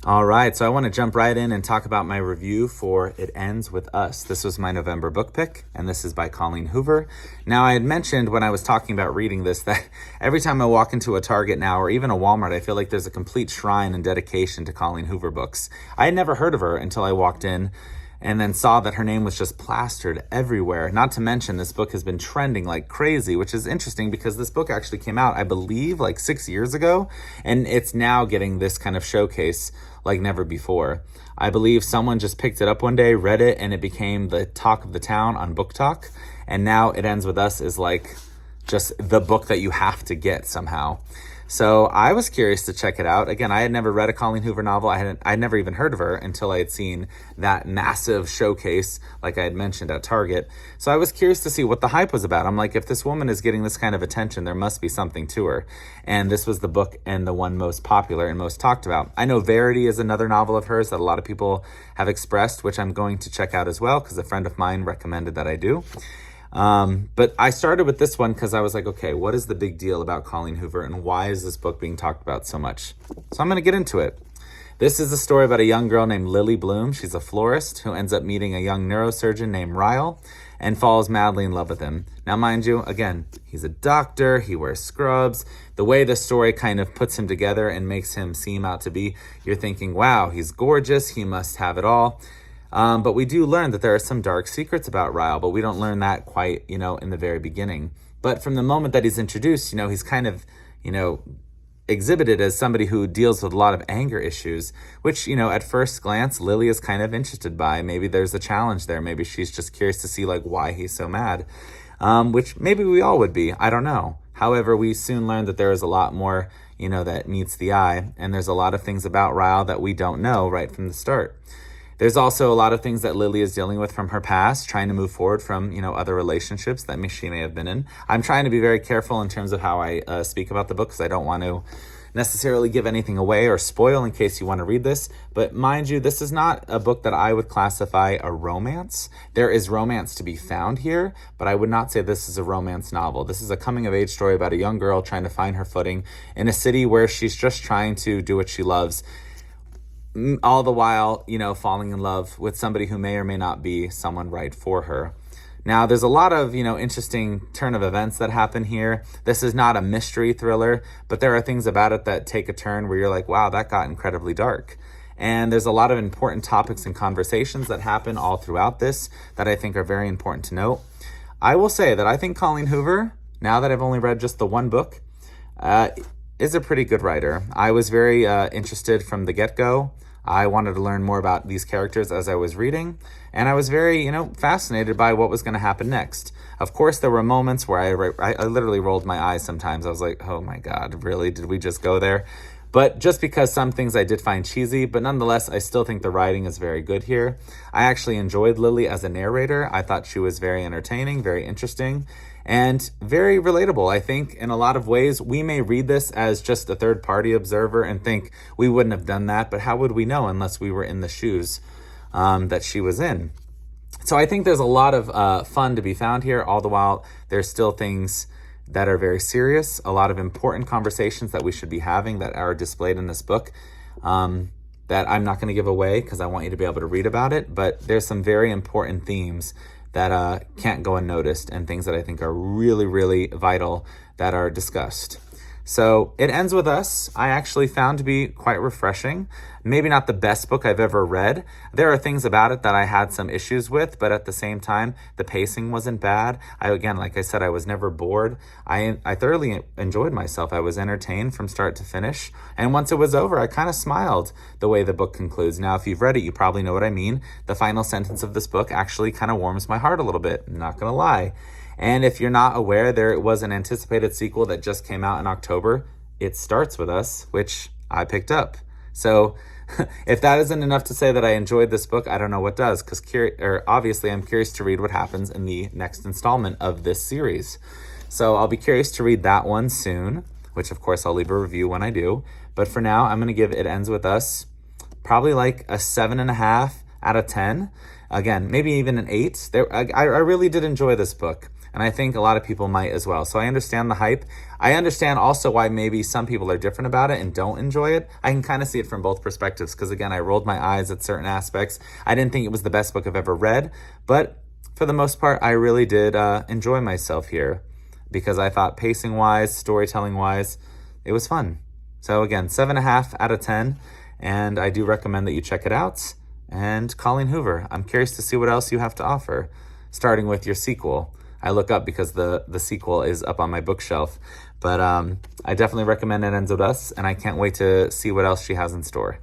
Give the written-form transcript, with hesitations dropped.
All right, so I want to jump right in and talk about my review for It Ends With Us. This was my November book pick, and this is by Colleen Hoover. Now, I had mentioned when I was talking about reading this that every time I walk into a Target now or even a Walmart, I feel like there's a complete shrine and dedication to Colleen Hoover books. I had never heard of her until I walked in and then saw that her name was just plastered everywhere. Not to mention, this book has been trending like crazy, which is interesting because this book actually came out, I believe, like 6 years ago, and it's now getting this kind of showcase like never before. I believe someone just picked it up one day, read it, and it became the talk of the town on Book Talk, and now It Ends With Us is like just the book that you have to get somehow. So I was curious to check it out. Again, I had never read a Colleen Hoover novel. I'd never even heard of her until I had seen that massive showcase, like I had mentioned, at Target. So I was curious to see what the hype was about. I'm like, if this woman is getting this kind of attention, there must be something to her. And this was the book and the one most popular and most talked about. I know Verity is another novel of hers that a lot of people have expressed, which I'm going to check out as well because a friend of mine recommended that I do. But I started with this one because I was like, okay, what is the big deal about Colleen Hoover and why is this book being talked about so much? So I'm going to get into it. This is a story about a young girl named Lily Bloom. She's a florist who ends up meeting a young neurosurgeon named Ryle and falls madly in love with him. Now, mind you, again, he's a doctor, he wears scrubs. The way the story kind of puts him together and makes him seem out to be, you're thinking, wow, he's gorgeous, he must have it all. But we do learn that there are some dark secrets about Ryle, but we don't learn that quite, in the very beginning. But from the moment that he's introduced, he's kind of, exhibited as somebody who deals with a lot of anger issues, which, at first glance, Lily is kind of interested by. Maybe there's a challenge there. Maybe she's just curious to see, why he's so mad, which maybe we all would be. I don't know. However, we soon learn that there is a lot more, that meets the eye, and there's a lot of things about Ryle that we don't know right from the start. There's also a lot of things that Lily is dealing with from her past, trying to move forward from, other relationships that she may have been in. I'm trying to be very careful in terms of how I speak about the book because I don't want to necessarily give anything away or spoil in case you want to read this. But mind you, this is not a book that I would classify a romance. There is romance to be found here, but I would not say this is a romance novel. This is a coming-of-age story about a young girl trying to find her footing in a city where she's just trying to do what she loves, all the while, falling in love with somebody who may or may not be someone right for her. Now, there's a lot of, interesting turn of events that happen here. This is not a mystery thriller, but there are things about it that take a turn where you're like, wow, that got incredibly dark. And there's a lot of important topics and conversations that happen all throughout this that I think are very important to note. I will say that I think Colleen Hoover, now that I've only read just the one book, is a pretty good writer. I was very interested from the get-go. I wanted to learn more about these characters as I was reading, and I was very, fascinated by what was going to happen next. Of course, there were moments where I literally rolled my eyes sometimes. I was like, oh my God, really? Did we just go there? But just because some things I did find cheesy, but nonetheless, I still think the writing is very good here. I actually enjoyed Lily as a narrator. I thought she was very entertaining, very interesting, and very relatable. I think in a lot of ways, we may read this as just a third-party observer and think we wouldn't have done that, but how would we know unless we were in the shoes that she was in? So I think there's a lot of fun to be found here, all the while there's still things that are very serious, a lot of important conversations that we should be having that are displayed in this book that I'm not going to give away because I want you to be able to read about it, but there's some very important themes that can't go unnoticed and things that I think are really, really vital that are discussed. So It Ends With Us, I actually found to be quite refreshing. Maybe not the best book I've ever read. There are things about it that I had some issues with, but at the same time, the pacing wasn't bad. Like I said, I was never bored. I thoroughly enjoyed myself. I was entertained from start to finish. And once it was over, I kind of smiled the way the book concludes. Now, if you've read it, you probably know what I mean. The final sentence of this book actually kind of warms my heart a little bit. I'm not going to lie. And if you're not aware, there was an anticipated sequel that just came out in October. It Starts With Us, which I picked up. So if that isn't enough to say that I enjoyed this book, I don't know what does, because obviously I'm curious to read what happens in the next installment of this series. So I'll be curious to read that one soon, which of course I'll leave a review when I do. But for now, I'm going to give It Ends With Us probably like a 7.5 out of 10. Again, maybe even an 8. I really did enjoy this book. And I think a lot of people might as well. So I understand the hype. I understand also why maybe some people are different about it and don't enjoy it. I can kind of see it from both perspectives because, again, I rolled my eyes at certain aspects. I didn't think it was the best book I've ever read, but for the most part, I really did enjoy myself here because I thought pacing-wise, storytelling-wise, it was fun. So again, 7.5 out of 10, and I do recommend that you check it out. And Colleen Hoover, I'm curious to see what else you have to offer, starting with your sequel. I look up because the sequel is up on my bookshelf, but I definitely recommend It Ends With Us, and I can't wait to see what else she has in store.